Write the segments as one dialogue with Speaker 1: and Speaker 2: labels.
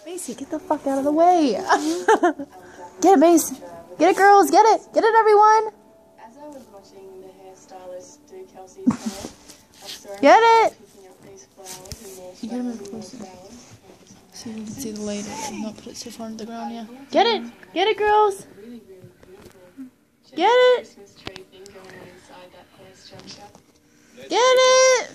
Speaker 1: Macy, get the fuck out of the way. Get it, Mace. Get it, girls. Get it. Get it, everyone.
Speaker 2: As I was watching the hairstylist do Kelsey's hair, I saw
Speaker 1: Get it.
Speaker 2: picking up these flowers and more
Speaker 1: You gotta move
Speaker 2: flowers and more
Speaker 1: closer.
Speaker 2: flowers.
Speaker 1: So you can see the light and not put it so far into the ground, yeah. Get it. Get it, girls.
Speaker 2: Really, really beautiful.
Speaker 1: Get it.
Speaker 2: Christmas tree thing going on inside that hair structure.
Speaker 1: Get it.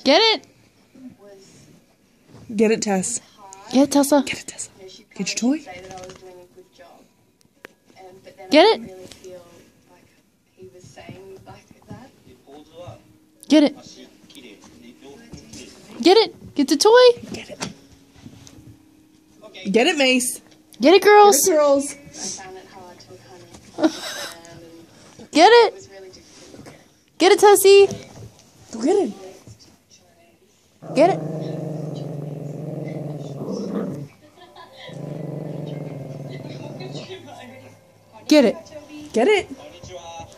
Speaker 1: Get it.
Speaker 3: Get it, Tess.
Speaker 1: Get it, Tessa.
Speaker 3: Get it, Tessa.
Speaker 2: She
Speaker 3: Get your toy.
Speaker 2: say that I was doing a good job. But then
Speaker 1: Get
Speaker 2: I
Speaker 1: it.
Speaker 2: didn't really feel like he was saying like that.
Speaker 1: Get it. Get it. Get the toy.
Speaker 3: Get it. Get it, Mace.
Speaker 1: Get it, girls.
Speaker 3: Get it, girls.
Speaker 2: I found it hard to kind of understand and
Speaker 1: Get
Speaker 2: it
Speaker 1: it.
Speaker 2: was really difficult.
Speaker 1: Get it, Tessie.
Speaker 3: Go get it.
Speaker 1: Get it. Get it.
Speaker 3: Get it.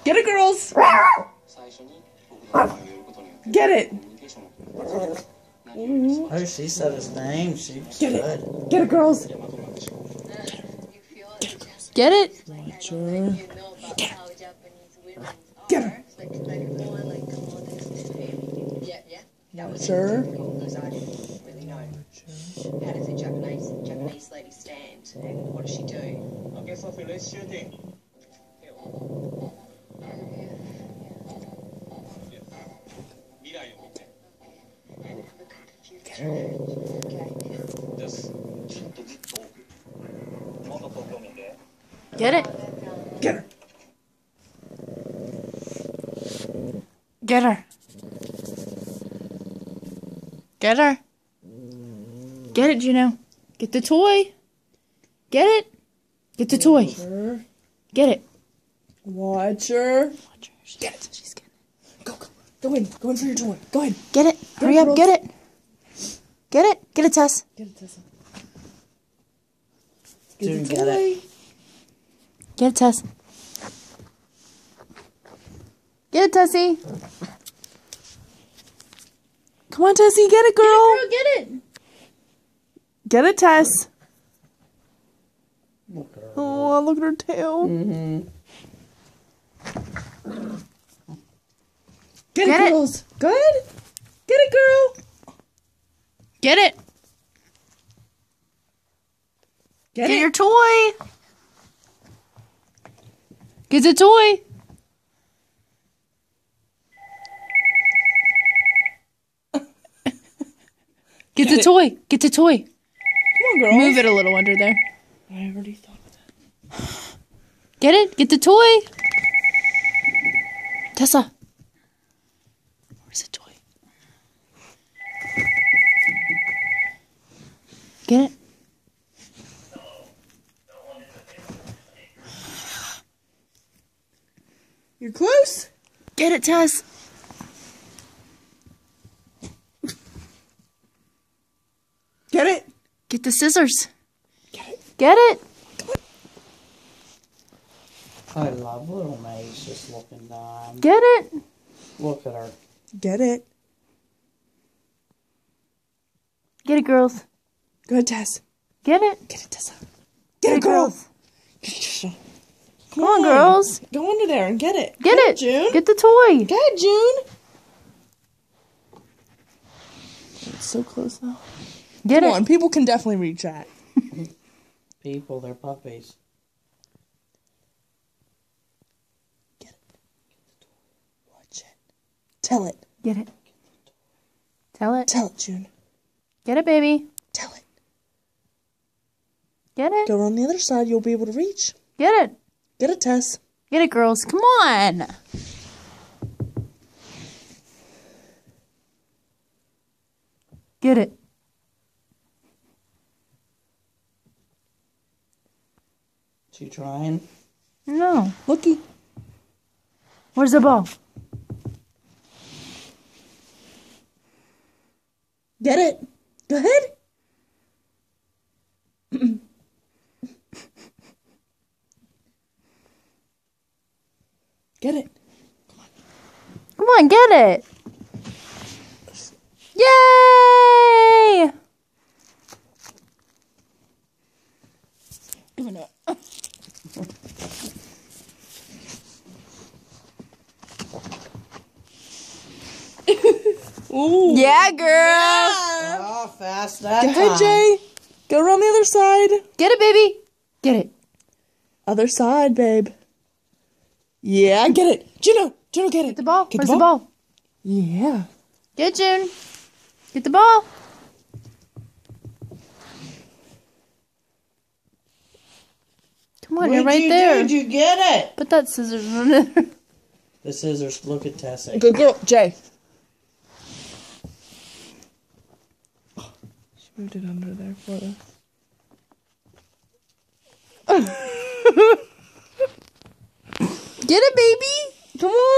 Speaker 3: Get it, girls. Get it.
Speaker 4: Oh, she said his name. She's
Speaker 3: Get
Speaker 4: good.
Speaker 3: it. Get it, girls.
Speaker 1: Get it.
Speaker 3: Sure. Get her. Sure.
Speaker 5: Because I didn't really know how does a Japanese lady stand and what does she do?
Speaker 1: Get it.
Speaker 3: Get her.
Speaker 1: Get her. Get her. Get it, Juno. Get the toy. Get it. Get the toy.
Speaker 3: Sure.
Speaker 1: Get it.
Speaker 3: Watch her.
Speaker 1: Watch her. Get it. She's getting it.
Speaker 3: Go, go. Go in. Go in for your toy. Go ahead.
Speaker 1: Get it. Hurry up. Get it. Get it. Get it, Tess.
Speaker 3: Get it, Tessa.
Speaker 4: Dude,
Speaker 3: the
Speaker 4: get it.
Speaker 3: toy.
Speaker 1: Get it, Tess. Get it, Tessie.
Speaker 3: Come on, Tessie. Get it, girl.
Speaker 1: Get it.
Speaker 3: Get it, Tess.
Speaker 4: Look at her.
Speaker 3: Oh, look at her tail. Get
Speaker 1: Get
Speaker 3: it,
Speaker 1: it.
Speaker 3: girls. Good. Get it, girl.
Speaker 1: Get it.
Speaker 3: Get
Speaker 1: Get
Speaker 3: it.
Speaker 1: your toy. Get the toy. Get the toy. Get the toy.
Speaker 3: Come on, girl.
Speaker 1: Move it a little under there.
Speaker 3: I already thought of that.
Speaker 1: Get it. Get the toy. Tessa. Where's the toy? Get it.
Speaker 3: You're close.
Speaker 1: Get it, Tess.
Speaker 3: Get it.
Speaker 1: Get the scissors.
Speaker 3: Get it.
Speaker 1: Get it.
Speaker 4: I love little Maze just looking down.
Speaker 1: Get it.
Speaker 4: Look at her.
Speaker 3: Get it.
Speaker 1: Get it, girls.
Speaker 3: Go ahead, Tess.
Speaker 1: Get it.
Speaker 3: Get it, Tessa. Get it, girl.
Speaker 1: Come on, girls.
Speaker 3: Go under there and get it.
Speaker 1: Get it.
Speaker 3: June.
Speaker 1: Get the toy.
Speaker 3: Go ahead, June. It's so close now.
Speaker 1: Get
Speaker 3: Come
Speaker 1: it.
Speaker 3: on, people can definitely reach that.
Speaker 4: People, they're puppies.
Speaker 3: Get it. Watch it. Tell it.
Speaker 1: Get it. Tell it.
Speaker 3: Tell it, June.
Speaker 1: Get it, baby.
Speaker 3: Tell it.
Speaker 1: Get it.
Speaker 3: Go around the other side. You'll be able to reach.
Speaker 1: Get it.
Speaker 3: Get it, Tess.
Speaker 1: Get it, girls. Come on. Get it.
Speaker 4: She trying?
Speaker 1: No.
Speaker 3: Looky.
Speaker 1: Where's the ball?
Speaker 3: Get it. Go ahead.
Speaker 1: on, get it. Yay!
Speaker 3: Ooh.
Speaker 1: Yeah, girl.
Speaker 4: Oh, fast that
Speaker 3: Go ahead,
Speaker 4: time.
Speaker 3: Jay. Go around the other side.
Speaker 1: Get it, baby. Get it.
Speaker 3: Other side, babe. Yeah, get it. Juno, get it.
Speaker 1: Get the ball.
Speaker 3: Get
Speaker 1: Where's the ball?
Speaker 3: Yeah.
Speaker 1: Get June. Get the ball. Come on, you're right there.
Speaker 4: Did you get it?
Speaker 1: Put that scissors in there.
Speaker 4: The scissors. Look at Tessie.
Speaker 3: Good girl, Jay. She moved it under there for us.
Speaker 1: Get it, baby. Come on.